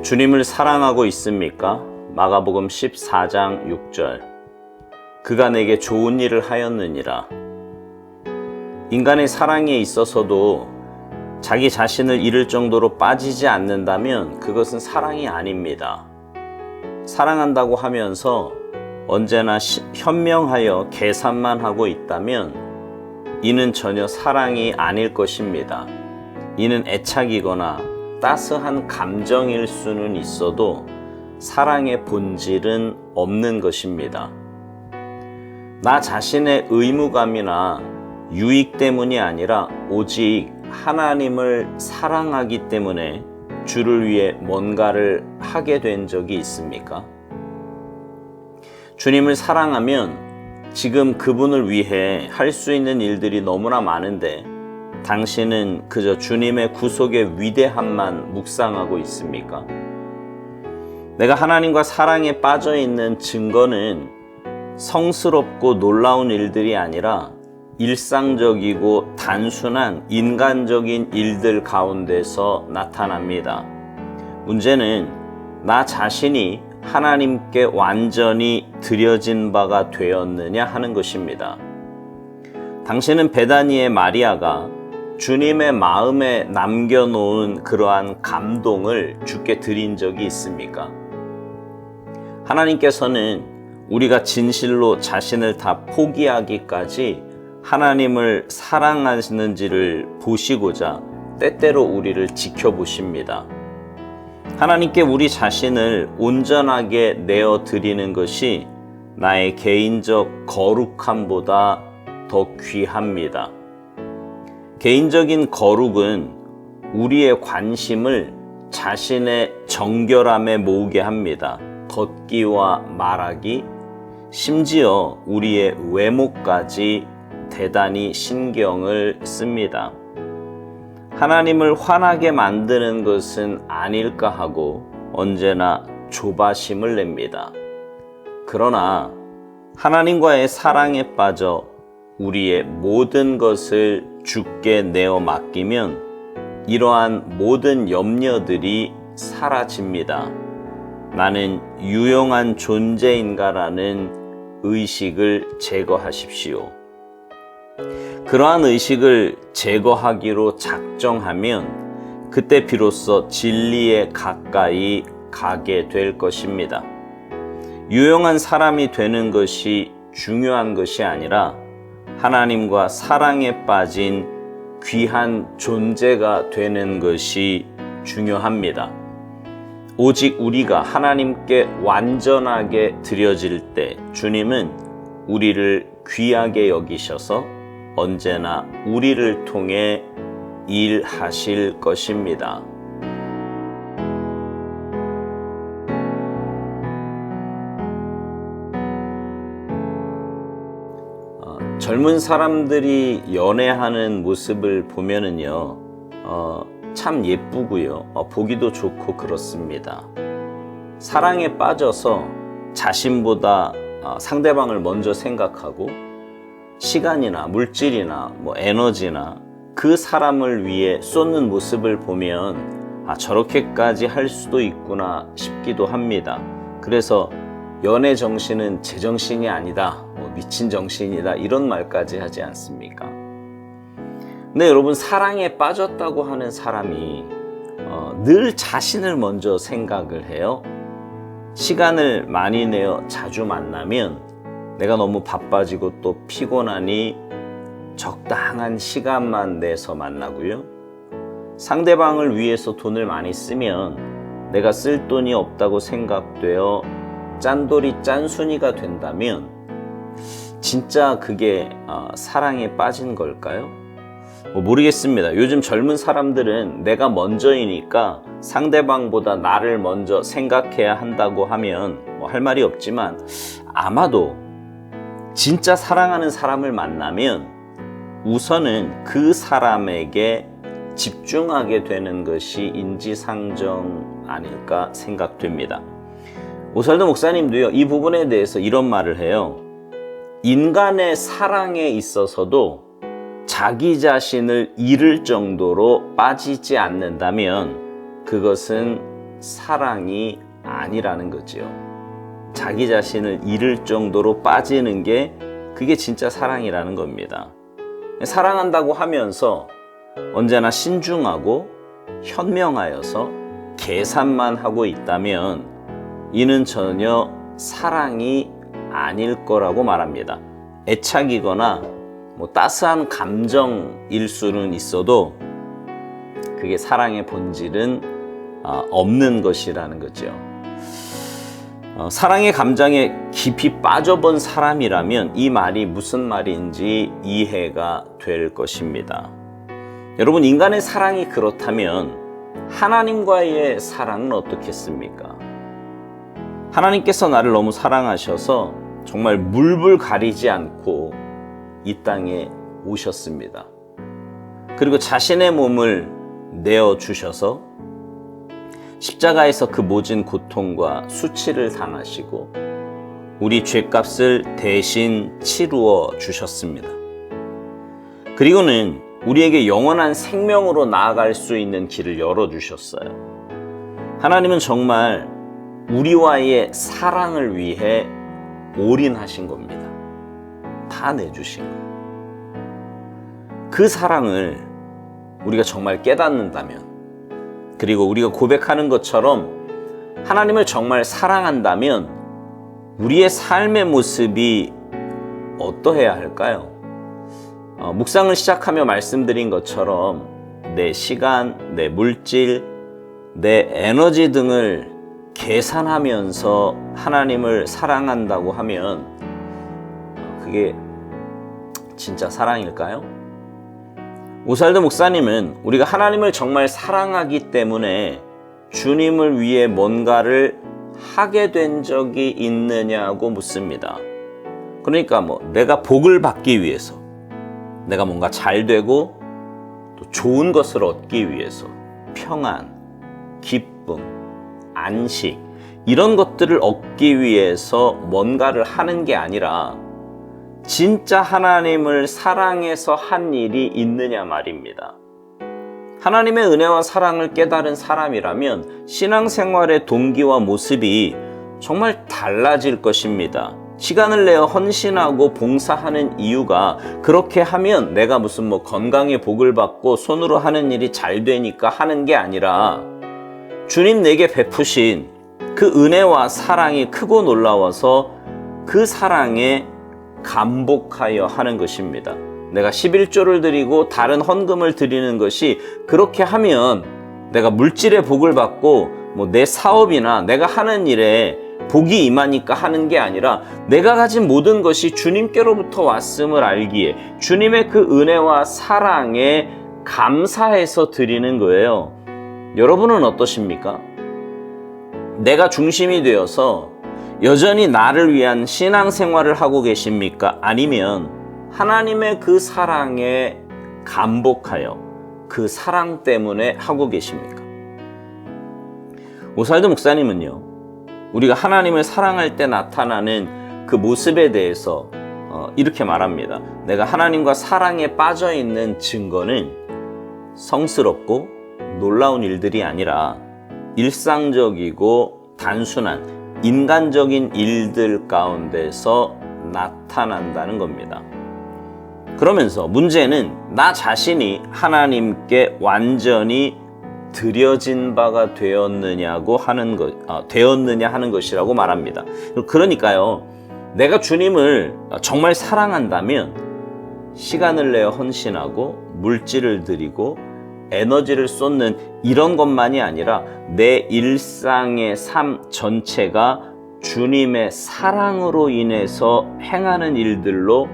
주님을 사랑하고 있습니까? 마가복음 14장 6절. 그가 내게 좋은 일을 하였느니라. 인간의 사랑에 있어서도 자기 자신을 잃을 정도로 빠지지 않는다면 그것은 사랑이 아닙니다. 사랑한다고 하면서 언제나 현명하여 계산만 하고 있다면 이는 전혀 사랑이 아닐 것입니다. 이는 애착이거나 따스한 감정일 수는 있어도 사랑의 본질은 없는 것입니다. 나 자신의 의무감이나 유익 때문이 아니라 오직 하나님을 사랑하기 때문에 주를 위해 뭔가를 하게 된 적이 있습니까? 주님을 사랑하면 지금 그분을 위해 할 수 있는 일들이 너무나 많은데 당신은 그저 주님의 구속의 위대함만 묵상하고 있습니까? 내가 하나님과 사랑에 빠져 있는 증거는 성스럽고 놀라운 일들이 아니라 일상적이고 단순한 인간적인 일들 가운데서 나타납니다. 문제는 나 자신이 하나님께 완전히 드려진 바가 되었느냐 하는 것입니다. 당신은 베다니의 마리아가 주님의 마음에 남겨놓은 그러한 감동을 주께 드린 적이 있습니까? 하나님께서는 우리가 진실로 자신을 다 포기하기까지 하나님을 사랑하시는지를 보시고자 때때로 우리를 지켜보십니다. 하나님께 우리 자신을 온전하게 내어드리는 것이 나의 개인적 거룩함보다 더 귀합니다. 개인적인 거룩은 우리의 관심을 자신의 정결함에 모으게 합니다. 걷기와 말하기, 심지어 우리의 외모까지 대단히 신경을 씁니다. 하나님을 화나게 만드는 것은 아닐까 하고 언제나 조바심을 냅니다. 그러나 하나님과의 사랑에 빠져 우리의 모든 것을 주께 내어 맡기면 이러한 모든 염려들이 사라집니다. 나는 유용한 존재인가라는 의식을 제거하십시오. 그러한 의식을 제거하기로 작정하면 그때 비로소 진리에 가까이 가게 될 것입니다. 유용한 사람이 되는 것이 중요한 것이 아니라 하나님과 사랑에 빠진 귀한 존재가 되는 것이 중요합니다. 오직 우리가 하나님께 완전하게 드려질 때 주님은 우리를 귀하게 여기셔서 언제나 우리를 통해 일하실 것입니다. 젊은 사람들이 연애하는 모습을 보면은요, 참 예쁘고요, 보기도 좋고 그렇습니다. 사랑에 빠져서 자신보다 상대방을 먼저 생각하고 시간이나 물질이나 에너지나 그 사람을 위해 쏟는 모습을 보면 저렇게까지 할 수도 있구나 싶기도 합니다. 그래서 연애 정신은 제정신이 아니다, 미친 정신이다, 이런 말까지 하지 않습니까? 근데 여러분, 사랑에 빠졌다고 하는 사람이 늘 자신을 먼저 생각을 해요. 시간을 많이 내어 자주 만나면 내가 너무 바빠지고 또 피곤하니 적당한 시간만 내서 만나고요. 상대방을 위해서 돈을 많이 쓰면 내가 쓸 돈이 없다고 생각되어 짠돌이 짠순이가 된다면 진짜 그게 사랑에 빠진 걸까요? 모르겠습니다. 요즘 젊은 사람들은 내가 먼저이니까 상대방보다 나를 먼저 생각해야 한다고 하면 할 말이 없지만 아마도 진짜 사랑하는 사람을 만나면 우선은 그 사람에게 집중하게 되는 것이 인지상정 아닐까 생각됩니다. 오살도 목사님도요, 이 부분에 대해서 이런 말을 해요. 인간의 사랑에 있어서도 자기 자신을 잃을 정도로 빠지지 않는다면 그것은 사랑이 아니라는 거지요. 자기 자신을 잃을 정도로 빠지는 게 그게 진짜 사랑이라는 겁니다. 사랑한다고 하면서 언제나 신중하고 현명하여서 계산만 하고 있다면 이는 전혀 사랑이 아닐 거라고 말합니다. 애착이거나 따스한 감정일 수는 있어도 그게 사랑의 본질은 없는 것이라는 거죠. 사랑의 감정에 깊이 빠져본 사람이라면 이 말이 무슨 말인지 이해가 될 것입니다. 여러분, 인간의 사랑이 그렇다면 하나님과의 사랑은 어떻겠습니까? 하나님께서 나를 너무 사랑하셔서 정말 물불 가리지 않고 이 땅에 오셨습니다. 그리고 자신의 몸을 내어주셔서 십자가에서 그 모진 고통과 수치를 당하시고 우리 죄값을 대신 치루어 주셨습니다. 그리고는 우리에게 영원한 생명으로 나아갈 수 있는 길을 열어주셨어요. 하나님은 정말 우리와의 사랑을 위해 올인하신 겁니다. 다 내주신 거예요. 그 사랑을 우리가 정말 깨닫는다면, 그리고 우리가 고백하는 것처럼 하나님을 정말 사랑한다면 우리의 삶의 모습이 어떠해야 할까요? 묵상을 시작하며 말씀드린 것처럼 내 시간, 내 물질, 내 에너지 등을 계산하면서 하나님을 사랑한다고 하면 그게 진짜 사랑일까요? 오살도 목사님은 우리가 하나님을 정말 사랑하기 때문에 주님을 위해 뭔가를 하게 된 적이 있느냐고 묻습니다. 그러니까 내가 복을 받기 위해서, 내가 뭔가 잘 되고 또 좋은 것을 얻기 위해서 평안, 기쁨, 안식 이런 것들을 얻기 위해서 뭔가를 하는 게 아니라 진짜 하나님을 사랑해서 한 일이 있느냐 말입니다. 하나님의 은혜와 사랑을 깨달은 사람이라면 신앙생활의 동기와 모습이 정말 달라질 것입니다. 시간을 내어 헌신하고 봉사하는 이유가 그렇게 하면 내가 무슨 건강의 복을 받고 손으로 하는 일이 잘 되니까 하는 게 아니라 주님 내게 베푸신 그 은혜와 사랑이 크고 놀라워서 그 사랑에 감복하여 하는 것입니다. 내가 11조를 드리고 다른 헌금을 드리는 것이 그렇게 하면 내가 물질의 복을 받고 내 사업이나 내가 하는 일에 복이 임하니까 하는 게 아니라 내가 가진 모든 것이 주님께로부터 왔음을 알기에 주님의 그 은혜와 사랑에 감사해서 드리는 거예요. 여러분은 어떠십니까? 내가 중심이 되어서 여전히 나를 위한 신앙생활을 하고 계십니까? 아니면 하나님의 그 사랑에 감복하여 그 사랑 때문에 하고 계십니까? 오살도 목사님은요, 우리가 하나님을 사랑할 때 나타나는 그 모습에 대해서 이렇게 말합니다. 내가 하나님과 사랑에 빠져 있는 증거는 성스럽고 놀라운 일들이 아니라 일상적이고 단순한 인간적인 일들 가운데서 나타난다는 겁니다. 그러면서 문제는 나 자신이 하나님께 완전히 드려진 바가 되었느냐 하는 것이라고 말합니다. 그러니까요, 내가 주님을 정말 사랑한다면 시간을 내어 헌신하고 물질을 드리고 에너지를 쏟는 이런 것만이 아니라 내 일상의 삶 전체가 주님의 사랑으로 인해서 행하는 일들로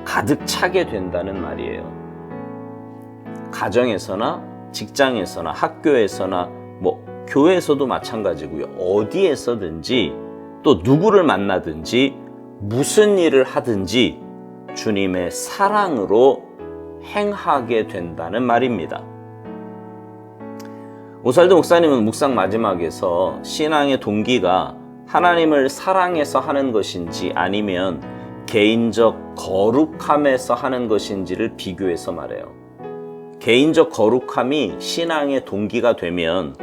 가득 차게 된다는 말이에요. 가정에서나 직장에서나 학교에서나 교회에서도 마찬가지고요. 어디에서든지 또 누구를 만나든지 무슨 일을 하든지 주님의 사랑으로 행하게 된다는 말입니다. 오살도 목사님은 묵상 마지막에서 신앙의 동기가 하나님을 사랑해서 하는 것인지 아니면 개인적 거룩함에서 하는 것인지를 비교해서 말해요. 개인적 거룩함이 신앙의 동기가 되면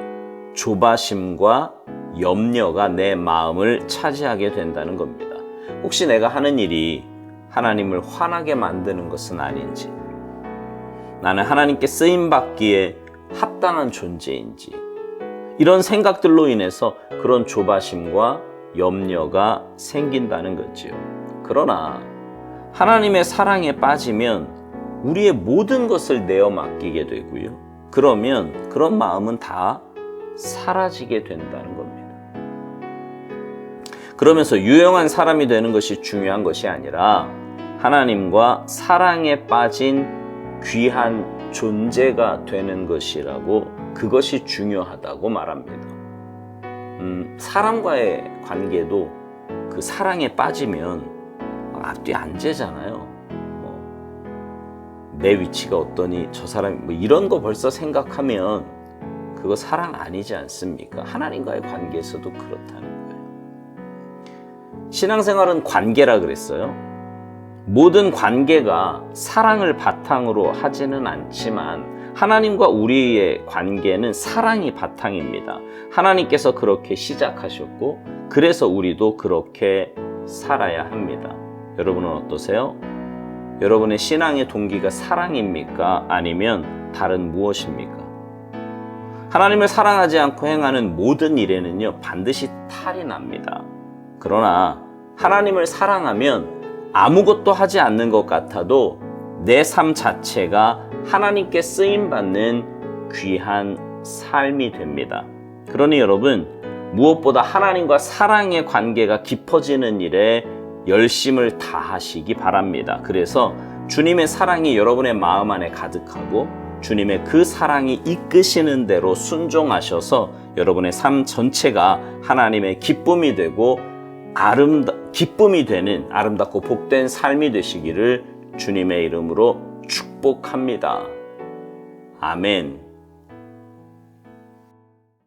조바심과 염려가 내 마음을 차지하게 된다는 겁니다. 혹시 내가 하는 일이 하나님을 화나게 만드는 것은 아닌지, 나는 하나님께 쓰임받기에 합당한 존재인지, 이런 생각들로 인해서 그런 조바심과 염려가 생긴다는 거지요. 그러나 하나님의 사랑에 빠지면 우리의 모든 것을 내어 맡기게 되고요. 그러면 그런 마음은 다 사라지게 된다는 겁니다. 그러면서 유용한 사람이 되는 것이 중요한 것이 아니라 하나님과 사랑에 빠진 귀한 존재가 되는 것이라고, 그것이 중요하다고 말합니다. 사람과의 관계도 그 사랑에 빠지면 앞뒤 안 재잖아요. 내 위치가 어떠니, 저 사람이 뭐 이런 거 벌써 생각하면 그거 사랑 아니지 않습니까? 하나님과의 관계에서도 그렇다는 거예요. 신앙생활은 관계라 그랬어요. 모든 관계가 사랑을 바탕으로 하지는 않지만 하나님과 우리의 관계는 사랑이 바탕입니다. 하나님께서 그렇게 시작하셨고, 그래서 우리도 그렇게 살아야 합니다. 여러분은 어떠세요? 여러분의 신앙의 동기가 사랑입니까? 아니면 다른 무엇입니까? 하나님을 사랑하지 않고 행하는 모든 일에는요, 반드시 탈이 납니다. 그러나 하나님을 사랑하면 아무것도 하지 않는 것 같아도 내 삶 자체가 하나님께 쓰임받는 귀한 삶이 됩니다. 그러니 여러분, 무엇보다 하나님과 사랑의 관계가 깊어지는 일에 열심을 다하시기 바랍니다. 그래서 주님의 사랑이 여러분의 마음 안에 가득하고 주님의 그 사랑이 이끄시는 대로 순종하셔서 여러분의 삶 전체가 하나님의 기쁨이 되고 기쁨이 되는 아름답고 복된 삶이 되시기를 주님의 이름으로 축복합니다. 아멘.